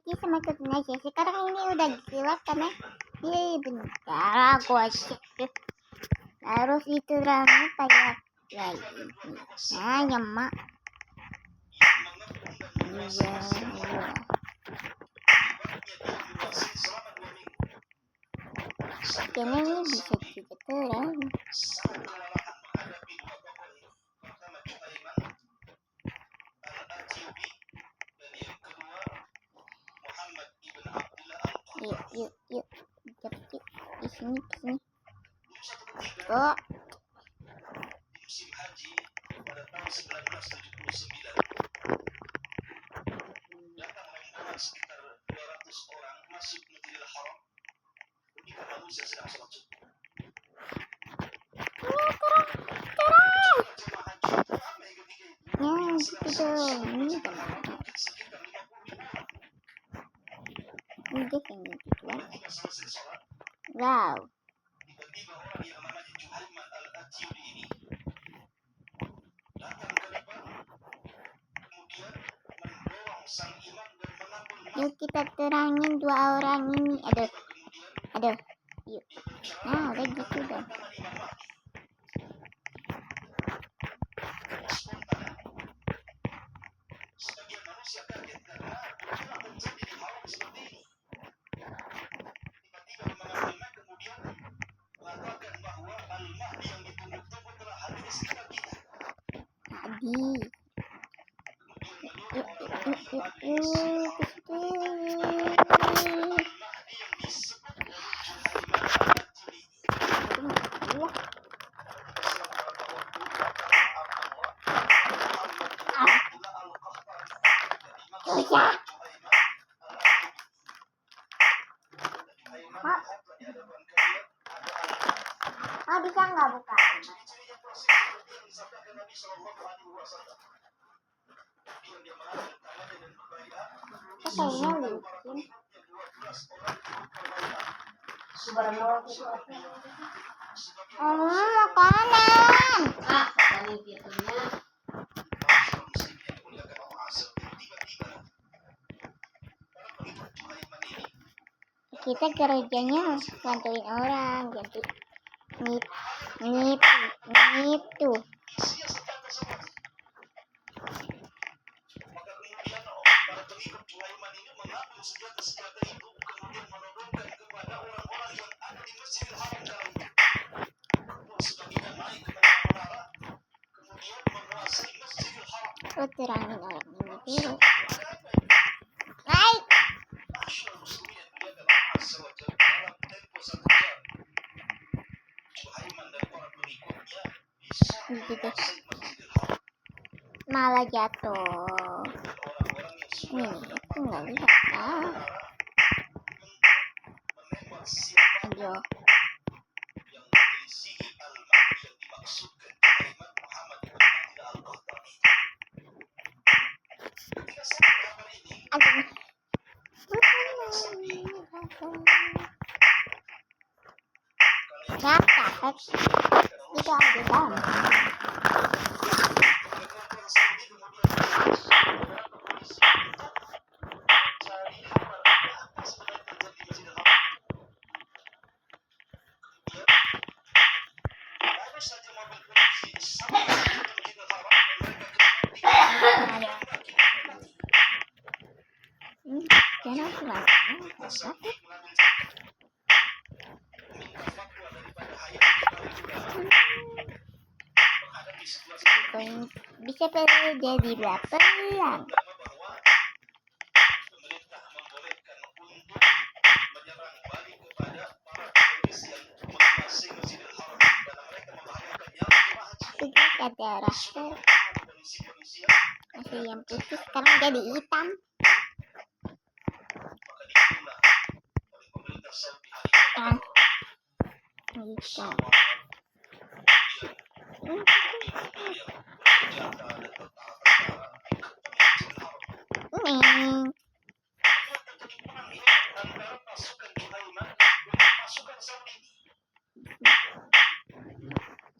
Ki sama ikutin aja. Sekarang ini udah gelap karena bentar aku cek. Harus itu rame kayak ini. Nah, nyemak. Iya. Karena ini bisa juga terang. Yuk. Cepet di sini. Oh. Musim haji pada tahun 1979 datang rombongan sekitar 200 orang masuk Masjidil Haram ketika manusia sedang sholat subuh. Jemaah haji ramai ketika itu. Ini Ketika selesai sholat, wow. tiba-tiba orang yang namanya Juhaiman al-Atyubi ini datang ke depan, kemudian mendorong sang imam dan mengambil Yuk kita terangin dua orang ini. Aduh. Yuk. Nah, udah gitu dong. Sebagian manusia kaget karena tidak terjadi di haram seperti ini. Tiba-tiba mengambil mic kemudian mengatakan bahwa Al-Mahdi yang ditunggu-tunggu telah hadir di sekitar kita. Tadi. Yuk. Al-Mahdi yang disebut Juhaiman al-Atyubi. Bisa nggak buka? Kayaknya licin. Makanan. Kita kerjanya bantuin orang, jadi nipu. Maka kemudian para pengikut Juhaiman ini mengambil senjata-senjata itu kemudian menodongkan kepada orang-orang yang ada di Masjidil Haram dalamnya. Sebagian naik ke menara, kemudian menguasai Masjidil Haram. Lo terangin orang ini dulu. Naik. Masyaallah muslimin yang dimuliakan Allah Azza wa Jalla, dalam tempo 1 jam Juhaiman dan para pengikutnya bisa menguasai Masjidil Haram. Malah jatuh. Orang-orang yang sudah Aku nggak lihat. menembak siapa Ayo. yang menyelisihi Al-Mahdi yang dimaksudkan Juhaiman Muhammad ibn Abdillah al-Qahtani. Ketika sampai kabar ini, Aduh. Capek. Itu aja dong. Jangan suara. Bisa jadi berapa bulan? Pemerintah membolehkan untuk menyerang balik kepada para teroris yang menguasai Masjidil Haram karena mereka membahayakan nyawa jemaah haji. Sudah ada rasa Polisi-polisi masih yang putih sekarang jadi hitam. maka ditunda oleh pemerintah Saudi hari ini. Gitu.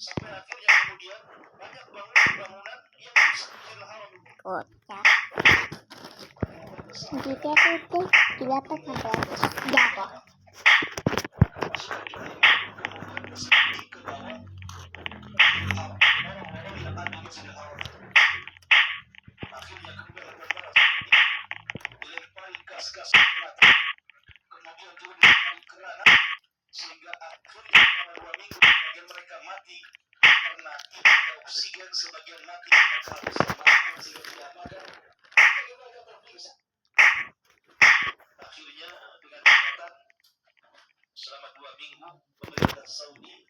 Sampai akhirnya kemudian banyak bangunan yang rusak di Masjidil Haram. Kocak. Jadi aku tuh didapat sampai jatuh. Akhirnya kemudian dilempari gas-gas mata, kemudian juga dilempari kerana, sehingga akhirnya selama 2 minggu sebagian mereka mati karena tidak ada oksigen, sebagian mati karena kehabisan makanan sehingga tidak makan. Sebagian mereka terpingsan. Akhirnya dengan catatan selama 2 minggu pemerintah Saudi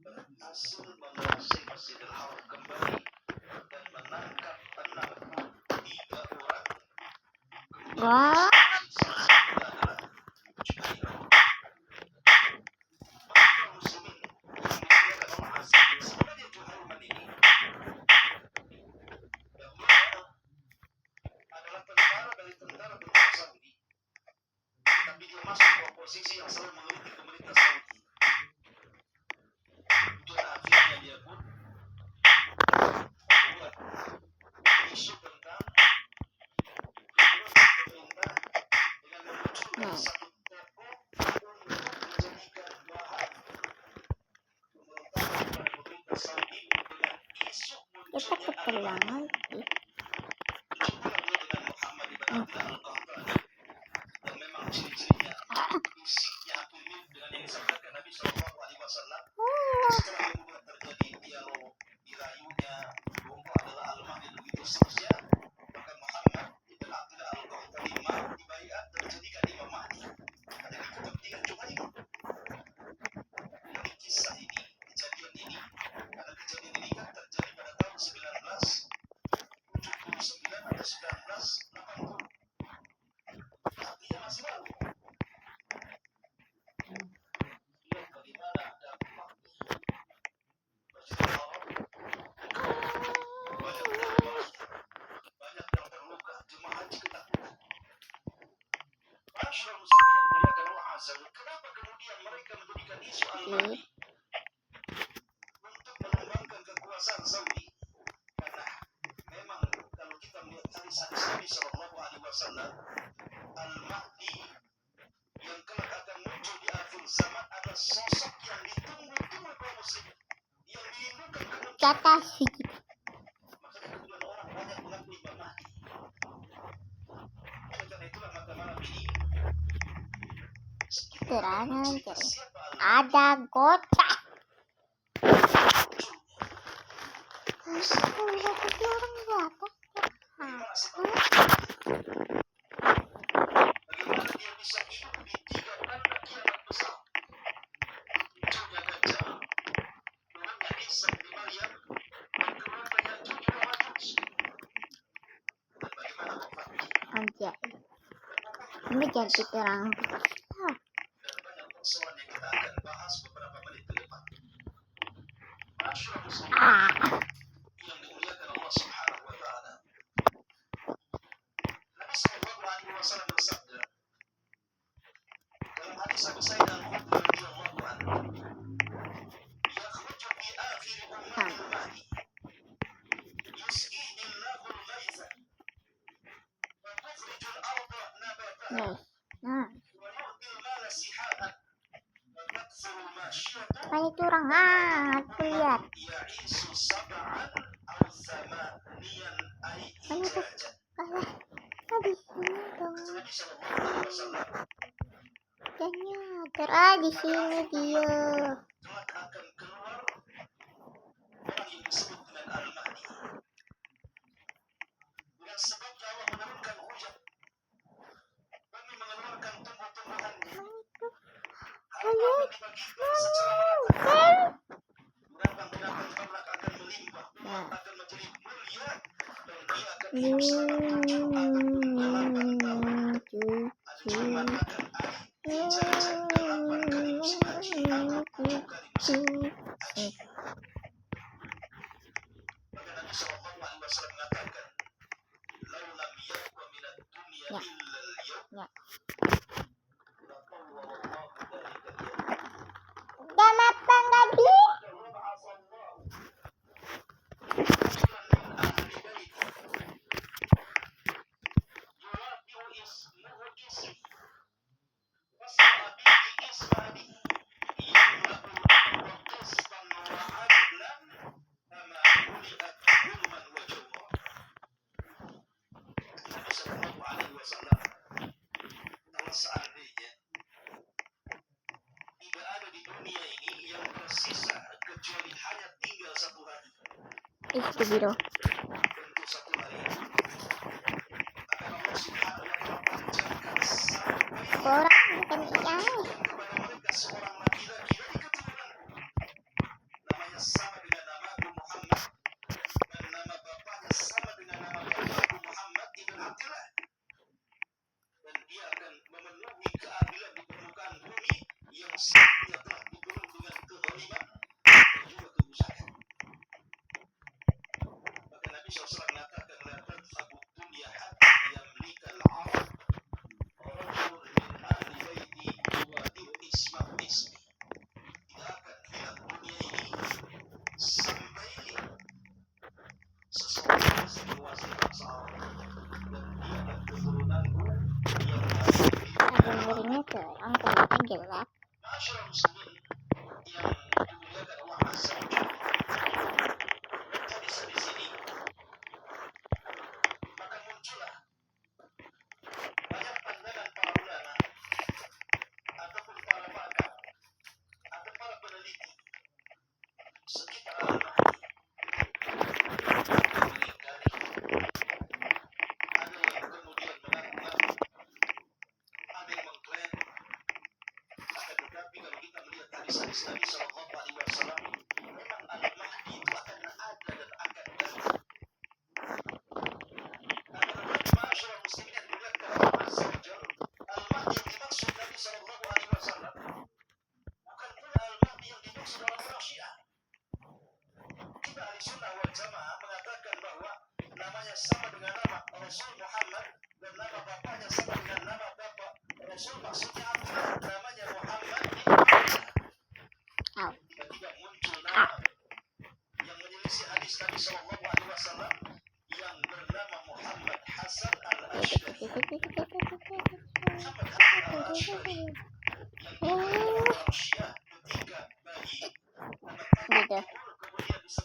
berhasil menguasai Masjidil Haram kembali dan menangkap 3 orang. Wah, tapi dia masuk ke posisi yang selalu mengkritik pemerintah Saudi. Itu akhirnya dia pun membuat isu tentang pemerintah dengan memunculkan satu toko untuk menjadikan bahan pemberontakan kepada pemerintah Saudi dengan isu kita munculnya ketelangan sih. Berjumpa dia dengan Muhammad ibn Abdullah al-Qahtani yang memang ciri-cirinya fisiknya hampir mirip dengan yang disampaikan Nabi SAW. Setelah kemudian terjadi dialog, dirayunya bahwa adalah al-Mahdi begitu seterusnya, maka Muhammad ibn Abdullah al-Qahtani dibaiat dan dijadikan Imam Mahdi. Ada kepentingan cuma ini. Dari kisah ini, kejadian ini, karena kejadian ini kan terjadi pada tahun 1979 atau 1980. Artinya masih baru. Lihat bagaimana dampak Masjidil Haram. Banyak yang lolos, banyak yang terluka, jemaah haji ketakutan. Masyarakat muslimin yang muliakan Allah Azza wa Jalla, kenapa kemudian mereka menjadikan isu al-Mahdi untuk mengembangkan kekuasaan Saudi? Karena memang kalau kita melihat hadis-hadis Nabi Sallallahu Alaihi Wasallam, al-Mahdi yang kelak akan muncul di akhir zaman adalah sosok yang ditunggu-tunggu kaum muslimin, yang dirindukan kemunculan. Kata sedikit. Makanya kemudian orang banyak mengaku Imam Mahdi. Oleh karena itulah maka malam ini kita Terangan cerita jadi siapa ada gocak. al-Mahdi. Udah pergi orang berapa? Bagaimana sebab? Bagaimana dia bisa hidup di 3 tanda kiamat besar? Munculnya Dajjal, turunnya Isa bin Maryam, dan keluarga Ya'juj dan Ma'juj. Dan bagaimana wafatnya? Anjay. Ini jadi terang. Dan banyak persoalan yang kita akan bahas beberapa menit ke depan. Masyarakat muslimin yang dimuliakan Allah Subhanahu wa Ta'ala. Nabi Sallallahu Alaihi Wasallam bersabda dalam hadis Abu Sa'id al-Khudri radhiyallahu anhu, "Yakhruju fi akhir ummati al-Mahdi, yusqihi Allahu al-ghaitha, wa tukhriju al-arda nabataha, Yes. Nah, wa yu'ti al-mala sihahan, wa takthuru al-mashiyatu, kayak itu orang aku lihat. ya'isu sab'an aw thamaniyan ay ijajan." Kalah. Habis ini dong. Nabi Sallallahu Alaihi Wasallam Kayaknya terah di sini dia. kelak akan keluar orang yang disebut dengan Al-Mahdi. Dengan sebabnya Allah menurunkan hujan, bumi mengeluarkan tumbuh-tumbuhannya, harta akan dibagikan secara merata, binatang-binatang ternak akan melimpah, umat akan menjadi mulia, dan dia akan hidup selama 7 abad berjalan tahun. Ada juga mengatakan ijajan 8 kali musim haji atau 7 kali musim haji. Maka Nabi Sallallahu Alaihi Wasallam mengatakan, "Lau lam yabqa minad dunya Ya. illa al-yawm, Ya. laqawwara Allahu dhalika al-yawm." Udah matang tadi. وبعث الله رجلا من أهل بيته يوافق Itu biru. Tentu satu hari akan Allah Subhanahu wa Ta'ala panjangkan sampai Orang bukan AI. kepada mereka seorang laki-laki dari keturunanku. Namanya sama dengan namaku Muhammad dan nama bapaknya sama dengan nama bapakku Muhammad ibn Abdullah. Dan dia akan memenuhi keadilan di permukaan bumi yang sebelumnya telah dipenuhi dengan kezaliman dan juga kerusakan. Maka Nabi SAW mengatakan la tadhhabu dunya hatta yamlika al-'arab rajulun min ahli baiti yuwadi'u ismahu ismi. Tidak akan hilang dunia ini sampai seseorang bisa menguasai bangsa Arab dan dia dan keturunanku yang ada di Gambarnya terang, kulitnya gelap. masyarakat muslimin yang dimuliakan Allah Azza wa Jalla. Hadis di sini maka muncullah banyak pandangan para ulama ataupun para pakar atau para peneliti sekitar al-Mahdi. Mengingkari, ada yang kemudian mengaku, ada yang mengklaim. Akan tetapi kalau kita melihat hadis-hadis Nabi Sallallahu Alaihi Wasallam, memang al-Mahdi itu akan ada dan akan datang. Akan tetapi masyarakat muslimin yang dimuliakan Allah Azza wa Jalla, al-Mahdi yang dimaksud Nabi Sallallahu Alaihi Wasallam bukan pula al-Mahdi yang dimaksud oleh orang Syiah. Kita ahli sunnah wal jamaah mengatakan bahwa namanya sama dengan nama Rasul Muhammad dan nama bapaknya sama dengan nama bapak Rasul, maksudnya Abdullah, namanya Muhammad ibn Abdullah. Au. Tiba-tiba muncul nama yang menyelisih hadis Nabi Sallallahu Alaihi Wasallam yang bernama Muhammad Hasan al-Ash'ari. Muhammad Hasan al-Ash'ari yang dikatakan orang Syiah ketika bayi Gitu. kemudian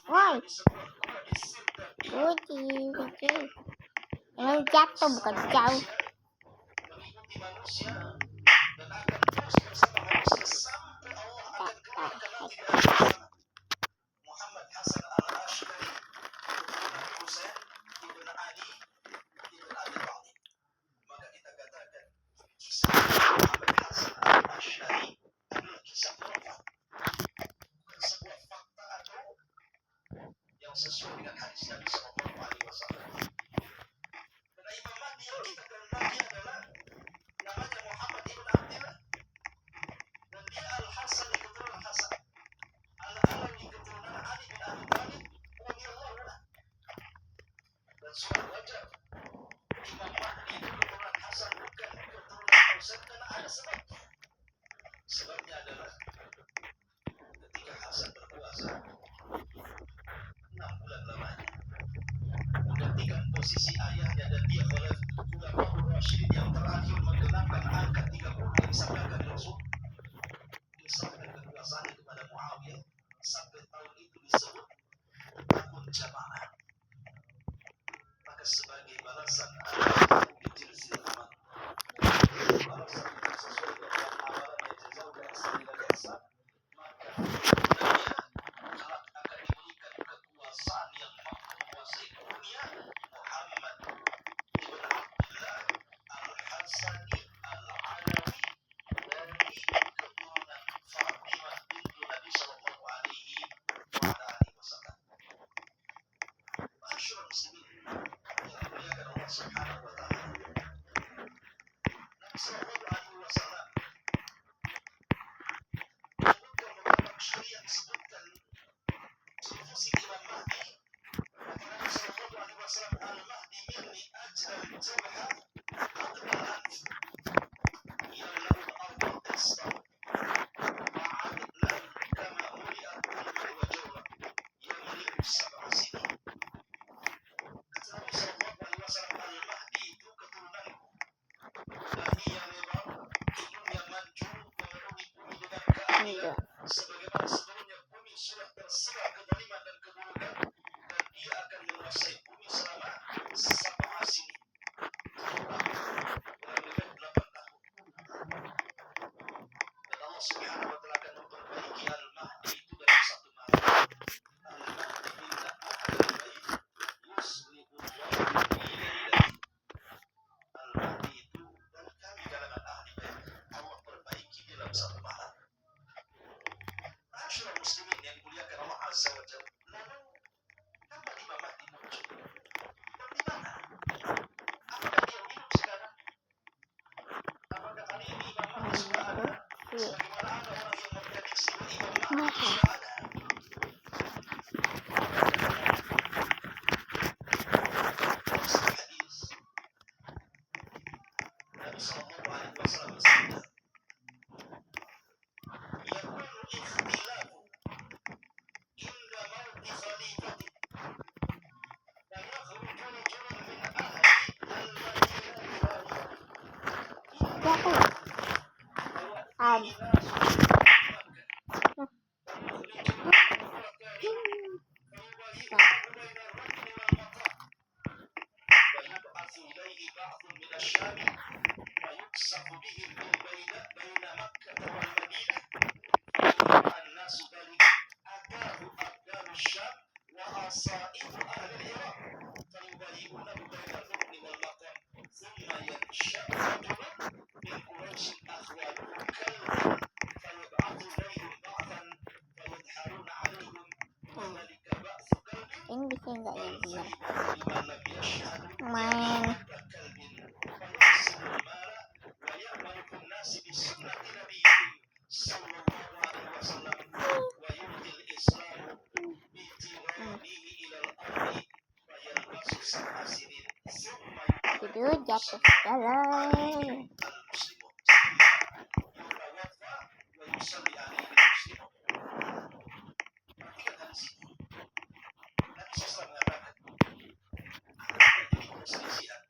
Woi. disembunyikan di sebuah gua di Sirdat Uji. Emang jatuh bukan jauh. mengikuti manusia dan akan terus bersama manusia sampai Allah akan keluarkan nanti dari sana. Muhammad Hasan al-Ash'ari keturunan Husain ibn Ali ibn Abi Thalib. Maka kita katakan kisah Muhammad Hasan al-Ash'ari adalah kisah khurafat, bukan sebuah fakta atau yang sesuai dengan hadis Nabi Sallallahu Alaihi Wasallam. Dan Imam Mahdi yang kita kehendaki adalah namanya Muhammad ibn Abdullah dan dia al-Hasan keturunan Hasan, al-Alawi keturunan Ali bin Abi Thalib radhiyallahu anhu. Dan sudah wajar Imam Mahdi itu keturunan Hasan bukan keturunan Husain karena ada sebabnya. Sebabnya adalah ketika Hasan berkuasa 6 bulan lamanya menggantikan posisi ayahnya dan dia oleh Khulafaur Rasyidin yang terakhir menggenapkan angka 30 yang disabdakan Rasul. Dia serahkan kekuasaannya kepada Muawiyah sampai tahun itu disebut tahun Jamaah. Maka sebagai balasan kecil silman, balasan itu sesuai dengan amalan yang jauh dari sembilan jasa, maka dia kelak akan diberikan kekuasaan yang mampu menguasai dunia. Muhammad ibn Abdullah al-Hasani al-Alawi dari keturunan Fatimah bintu Nabi Sallallahu Alaihi Wasallam. Masyarakat muslimin yang dimuliakan Allah Subhanahu wa Ta'ala, Nabi Sallallahu Alaihi Wasallam menyebutkan beberapa ciri yang disebutkan ciri fisik Imam Mahdi. Kata Nabi Sallallahu Alaihi Wasallam, al-Mahdi minni ajral jabha atbal anf yamla'u al-arda tasbah wa'adlan kama muli'at dhulman wa jawra yamli'u sab'a sinin. Kata Nabi Sallallahu Alaihi Wasallam, al-Mahdi itu keturunanku dan ia Sebagaimana ada orang yang memprediksi bahwa imam Kenapa? sudah ada. Hadis Nabi Sallallahu Alaihi Wasallam bersabda, "Yakunu ikhtilafu inda mauti khalifati, la yakhruju rajulun min ahli al-Madinah Jadi aku فيبعث إليه بعض من الشام فيكسف بهم بين مكة والمدينة فيدعى الناس ذلك أتاه أبدال الشام وأصائب أهل العراق فيبايعونه بين الركن والمقام ثم ينشأ رجل من قريش أخواله كلبا فيبعث إليهم بعثا فيدحرون عليهم وذلك بأس كلب ini bisa nggak yang benar لمن لم يشهد main كلب فيقسم المال ويعمل في الناس بسنة نبيهم صلى الله عليه وسلم ويلقي الإسلام بترابه إلى الأرض فيلبس 7 سنين ثم video jatuh segala المسلم ثم يتوفى ويصلي عليه المسلمون. Perhatikan hadis ini. Nabi SAW mengatakan, akan terjadi perselisihan.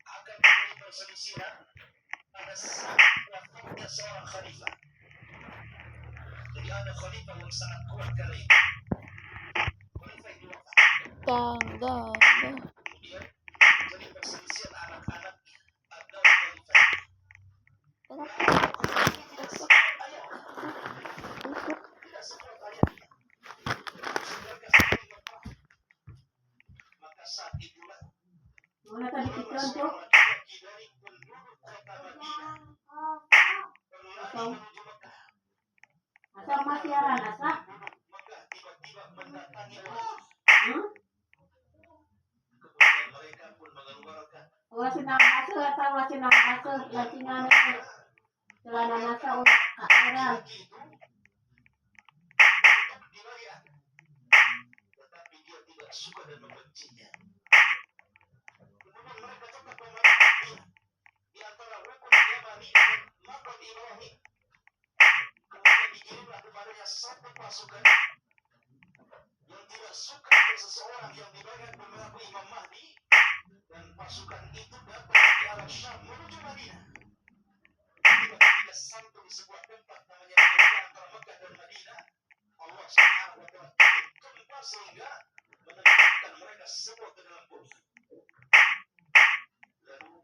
Akan terjadi perselisihan pada saat wafatnya seorang khalifah. Jadi ada khalifah yang sangat kuat kala itu. Khalifah itu wafat. deng Kemudian terjadi perselisihan anak-anak Abdul Khalifah. Tidak sekuat ayat. Tidak sekuat ayat. Maka saat itulah Mana tadi pikiran tuh? laki-laki dari penduduk kota Madinah berlari menuju Mekah. Asal masih aran asa? Penduduk Mekah tiba-tiba mendatangi Allah. Kemudian mereka pun mengeluarkan Wasin ang aso atau wasin ang aso lacingan na celana nasa ulah aran. laki-laki itu untuk dibayar. Tetapi dia tidak suka dan membencinya. Kemudian mereka tetap memerangi di antara rukun Yamani dan Maqam Ibrahim. Kemudian dikirimlah kepadanya satu pasukan yang tidak suka ada seseorang yang dibayar mengaku Imam Mahdi, dan pasukan itu datang dari arah Syam menuju Madinah. Ketika sampai di sebuah tempat namanya di antara Mekah dan Madinah, Allah Subhanahu wa Ta'ala gempa sehingga menempatkan mereka semua ke dalam gua. Lalu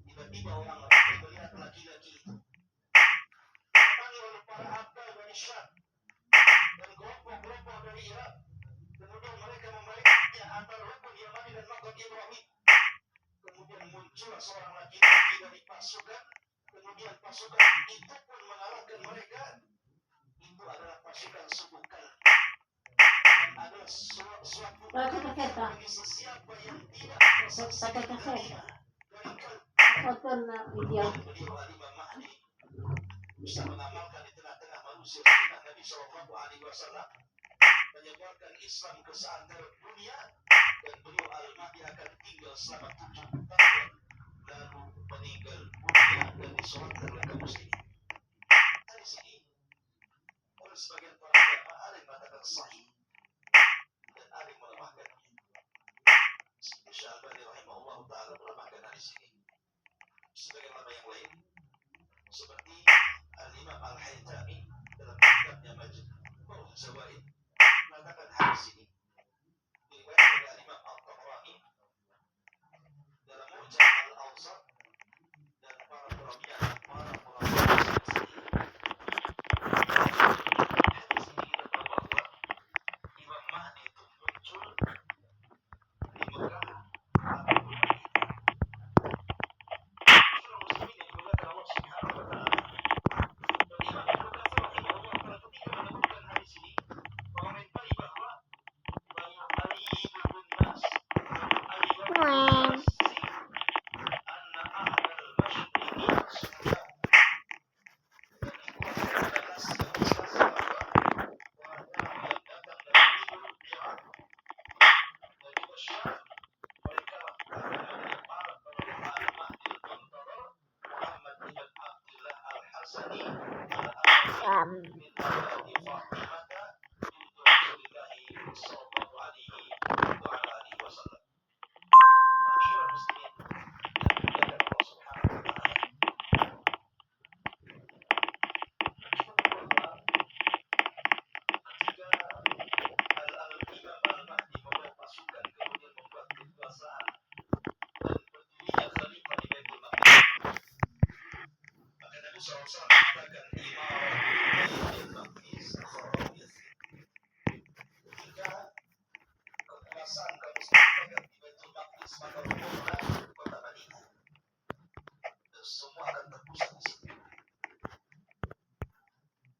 tiba-tiba orang ramai melihat laki-laki itu. Dipanggil oleh para abdal dari Syam dan kelompok-kelompok dari Irak. Kemudian mereka membaliknya antara rukun Yamani dan Maqam Ibrahim. Kemudian muncul seorang laki-laki dari pasukan. Kemudian pasukan itu pun mengalahkan mereka. Itu adalah pasukan suku Kalb. Dan adalah suatu bagi sesiapa yang tidak bersaksi diterima dari Kalb. Foton na video. Beliau Imam Mahdi bisa mengamalkan di tengah-tengah manusia sunnah Nabi Sallallahu Alaihi Wasallam, menyebarkan Islam ke seantero dunia, dan beliau Al-Mahdi akan tinggal selama 7 tahun lalu meninggal dunia dan disolatkan oleh kaum muslimin. Dari sini oleh sebagian para ulama ada yang mengatakan sahih dan ada yang melemahkannya. Syalbani rahimahullah ta'ala melemahkan hadis ini. Sebagian ulama yang lain seperti Al-Imam Al-Haytami dalam kitabnya Majmu' Zawaid mengatakan hadis ini diriwayatkan oleh Al-Imam Al-Tabrani dalam Mu'jam Al-Awsat dan para perawi Semua akan terpusat di situ.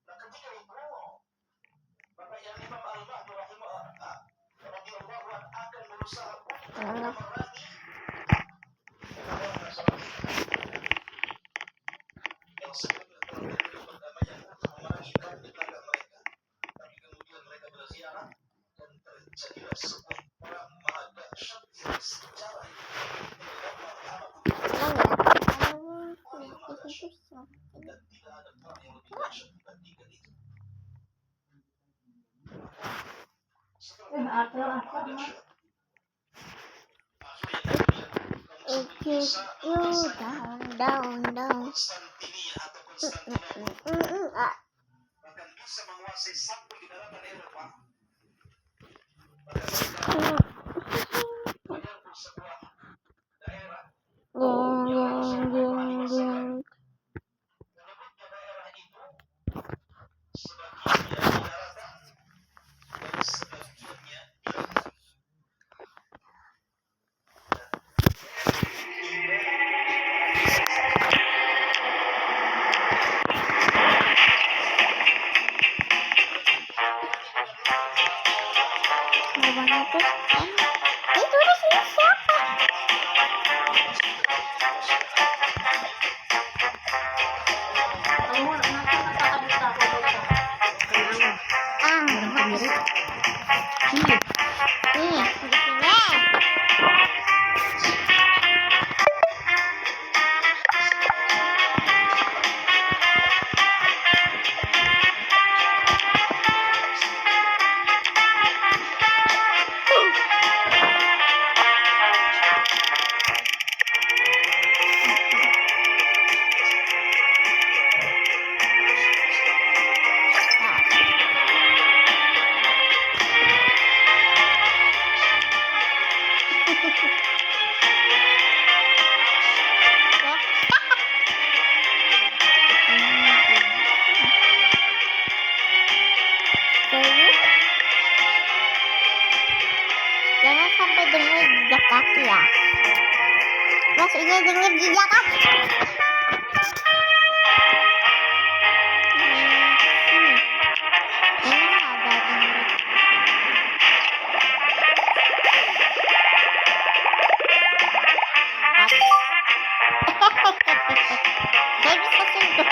Nah, ketika itu, maka yang Imam Al-Mahdi radhiyallahu anhu akan berusaha untuk memerangi yang sebenarnya telah terjadi perdamaian untuk memerangi kaum tetangga mereka. Tapi kemudian mereka berziarah dan terjadilah sebuah perang maha dahsyat sejarah ini. Dan tidak ada perang yang lebih dahsyat dibandingkan itu. Down. Konstantinia atau Konstantinopel bahkan bisa menguasai sampai di daratan Eropa. Menyerbu sebuah daerah yang harus Al-Qur'an dimaksudkan. Menyebutnya daerah itu sebagiannya di daratan dan sebagiannya di laut. Abangnya tuh itu di sini siapa? Nih, di sini. Jangan sampai dengar jejak kaki ya. Mas ini dengar jejak kaki. Emang ada dengar. Saya bisa sentuh.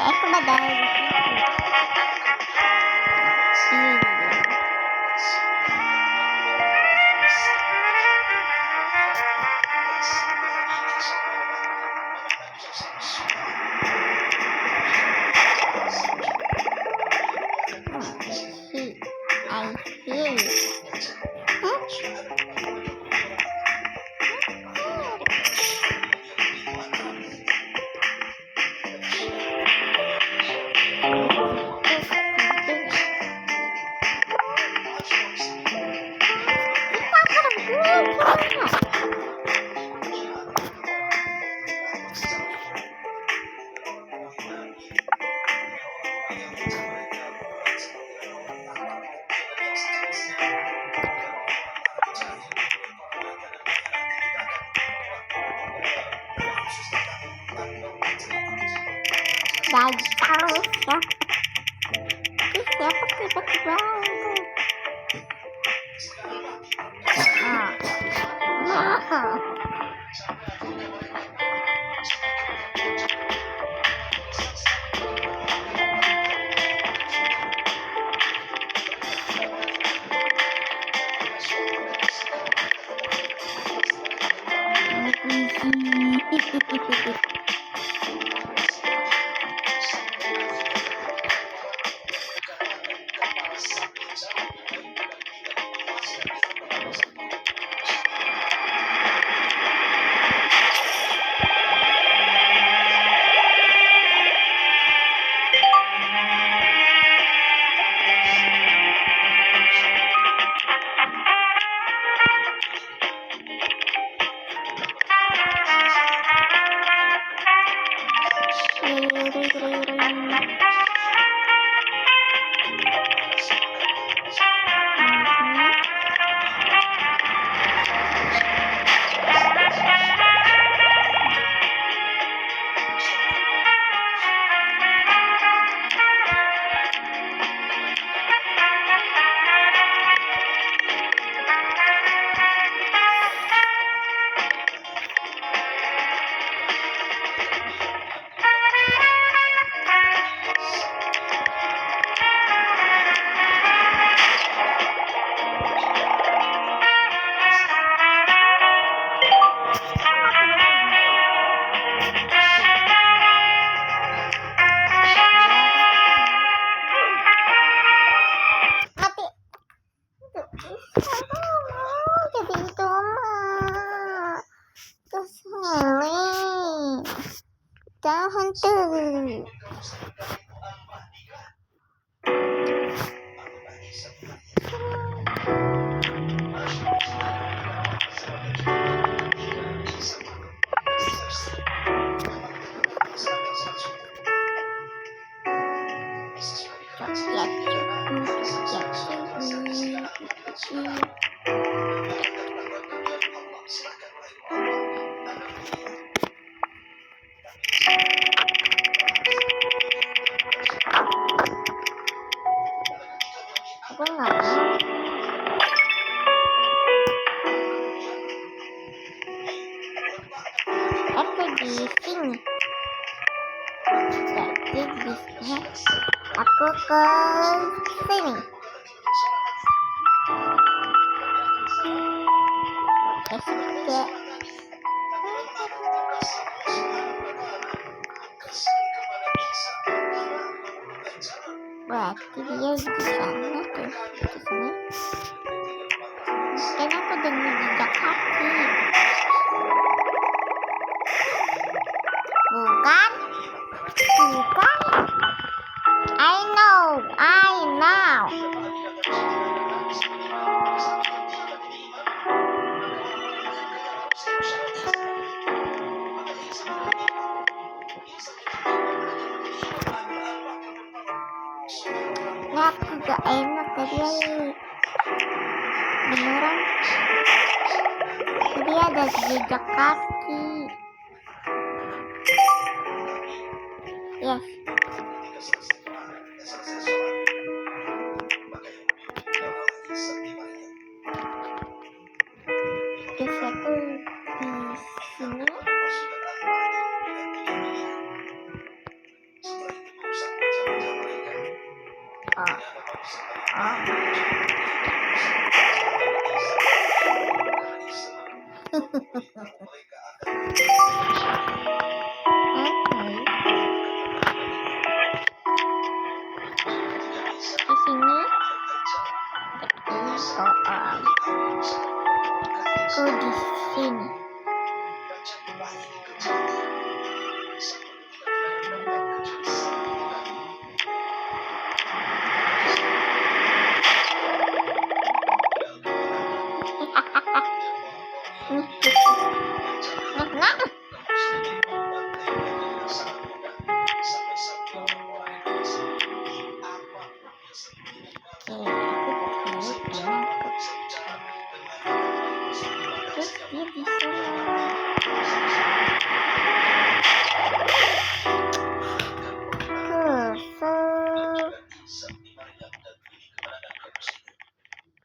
Aku badai di situ. I see. Lagi terus ya. Ih, siapa tiba-tiba itu? Jadi itu mah keselin. Jangan tuh. Aku nggak mau. Aku di sini. Jadi bisnya aku ke sini. Juga. Berarti dia di sana terus di sini. Kayaknya aku dengar jejak kaki. Bukan? Bukan? I know. Nah, aku gak enak tadi. Beneran. Tadi ada jejak kaki. Yes. Ketika selesai perang, selesai sholat, maka yang memimpin adalah Isa bin Maryam. Terus aku di sini. Kepada pasukan Al-Mahdi dengan 3 pilihan. Setelah itu merusak baca-baca mereka. Oh. Tidak ada manusia paling Oh. baik karena Isa memberitahu mereka akan Di sini. Aku di sini. Terus dia bisa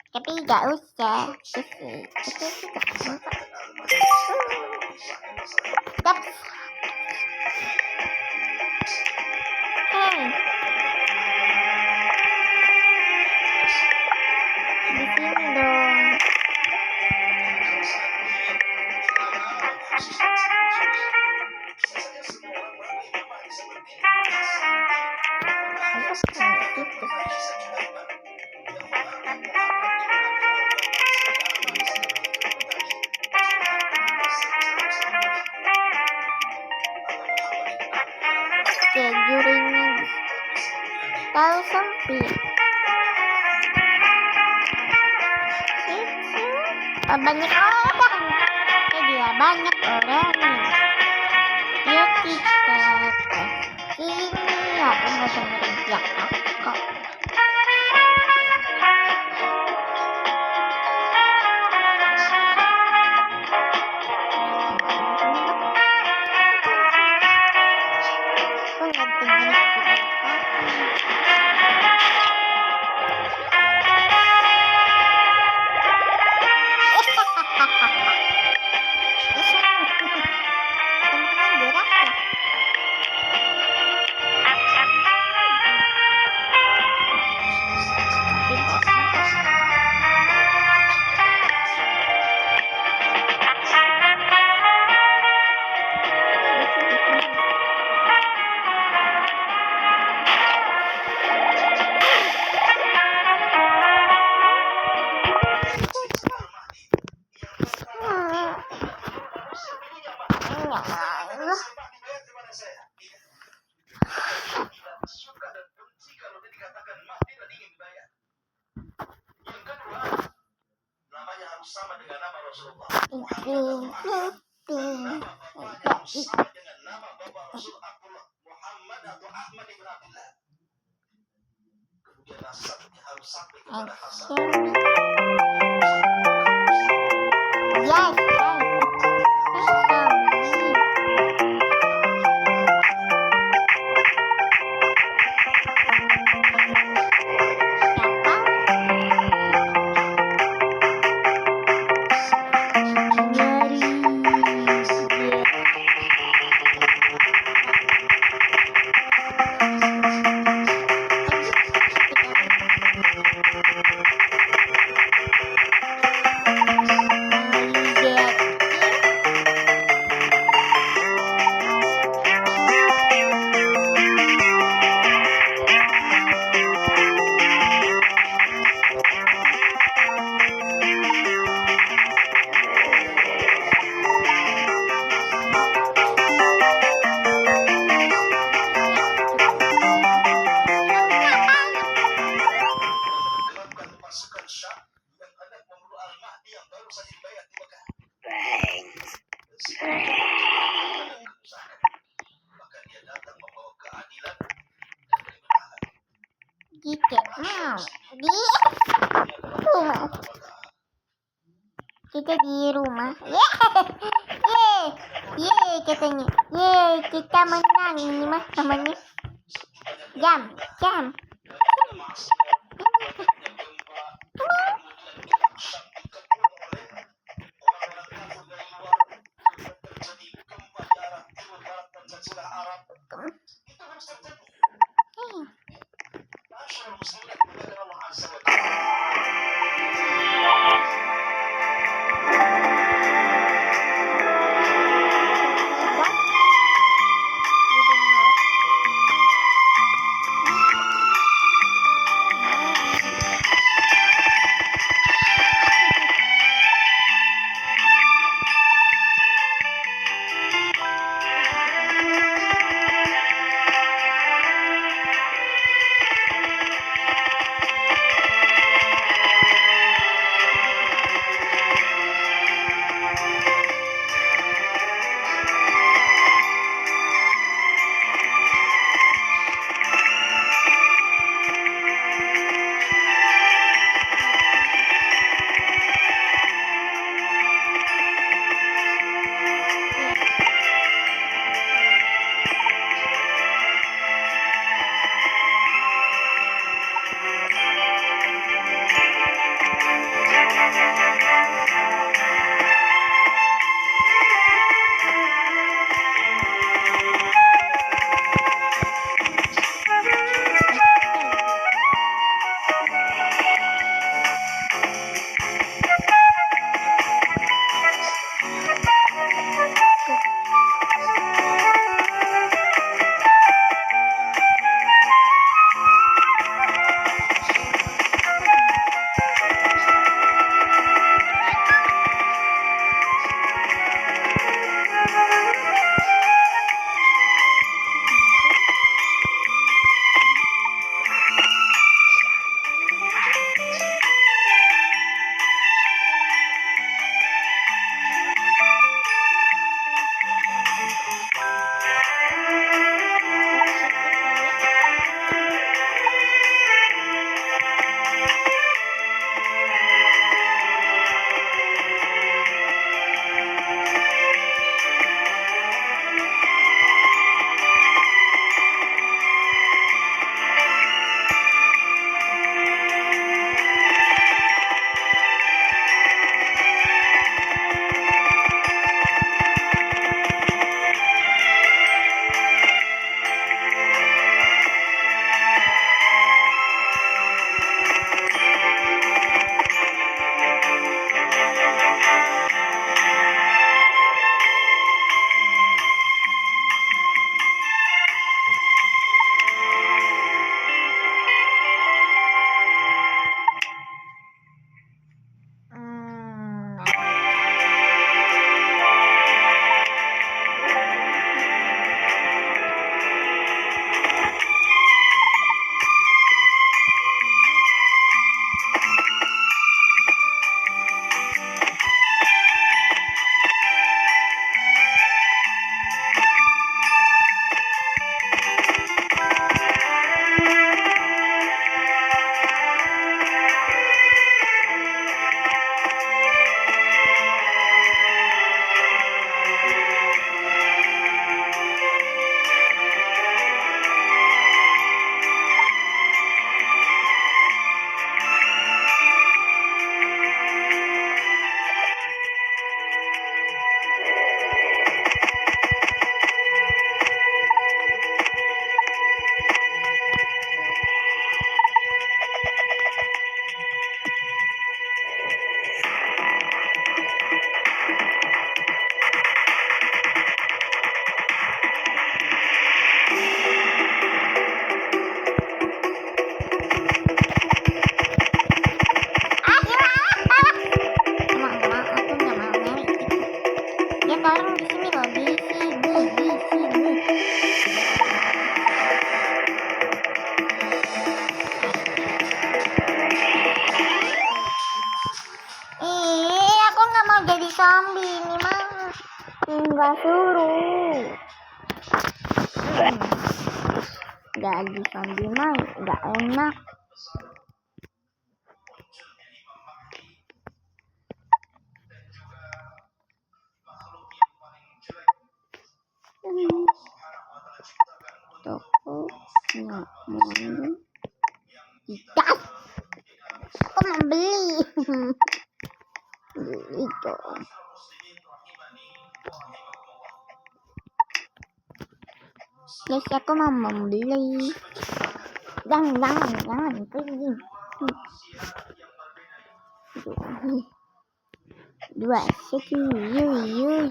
tapi gak usah. Stop. Hey. Di sini dong. Jurinya tahu sempit. Banyak orang. Dia banyak orang. Dia tidak ini aku nggak dengerin dia kok. Sama dengan nama Rasulullah Muhammad sama dengan nama Bapak Rasul Abdullah Muhammad atau Ahmad ibn Abdullah. Kemudian nasabnya harus sampai kepada Hasan. Yes. Kita di rumah. Yeay, katanya. Yeay, kita menang. Ini mah namanya Jam, jam. Nggak suruh. Jadi zombie mah nggak enak. Toko Tidak. Aku membeli. Beli dong. Guys, aku mau membeli. Jangan pergi. Dua, satu, yuk.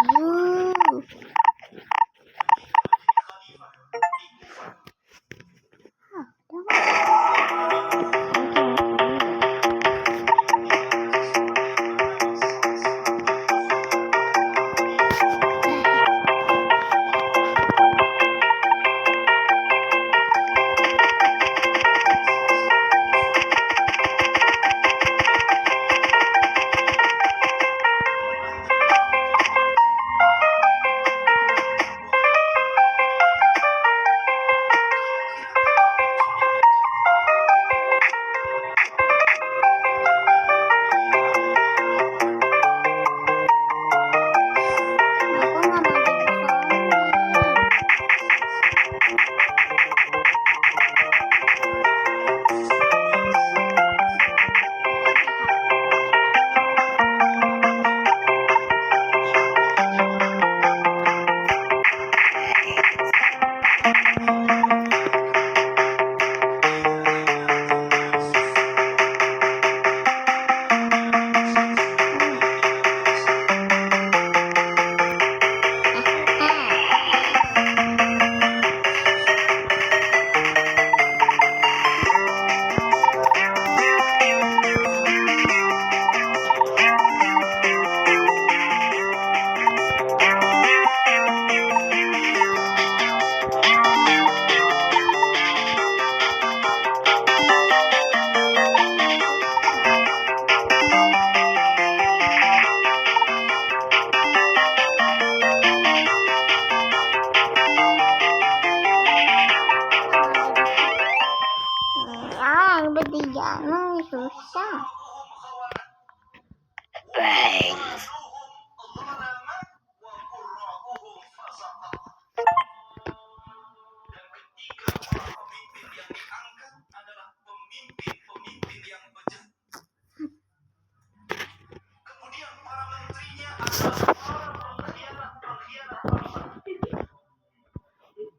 Jangan susah. Kemudian para menterinya adalah pengkhianat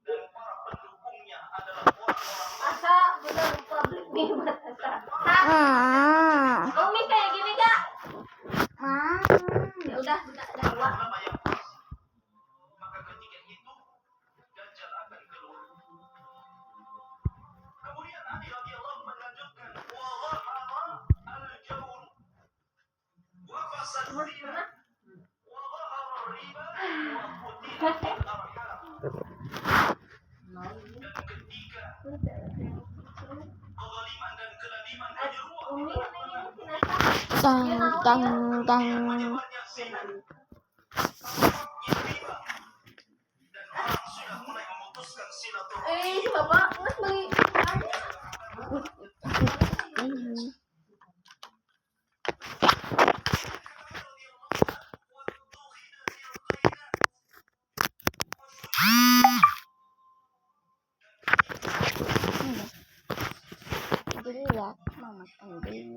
dan para pendukungnya adalah orang-orang Asa bener publik bebas asa. Umi kayak gini gak? Ya udah dakwah. yang pas. Maka ketika itu Dajjal akan keluar. Kemudian Ali radhiyallahu melanjutkan wa dhahara al-jawr wa fasad zina wa dhahara riba wa qutilat al-arham. Dan ketika kezaliman dan kelaliman menyeruak Umi di Dang. banyak zina dan riba dan orang sudah mulai memutuskan silaturahmi. Bapak nggak beli Dulu ya, mau makan dulu.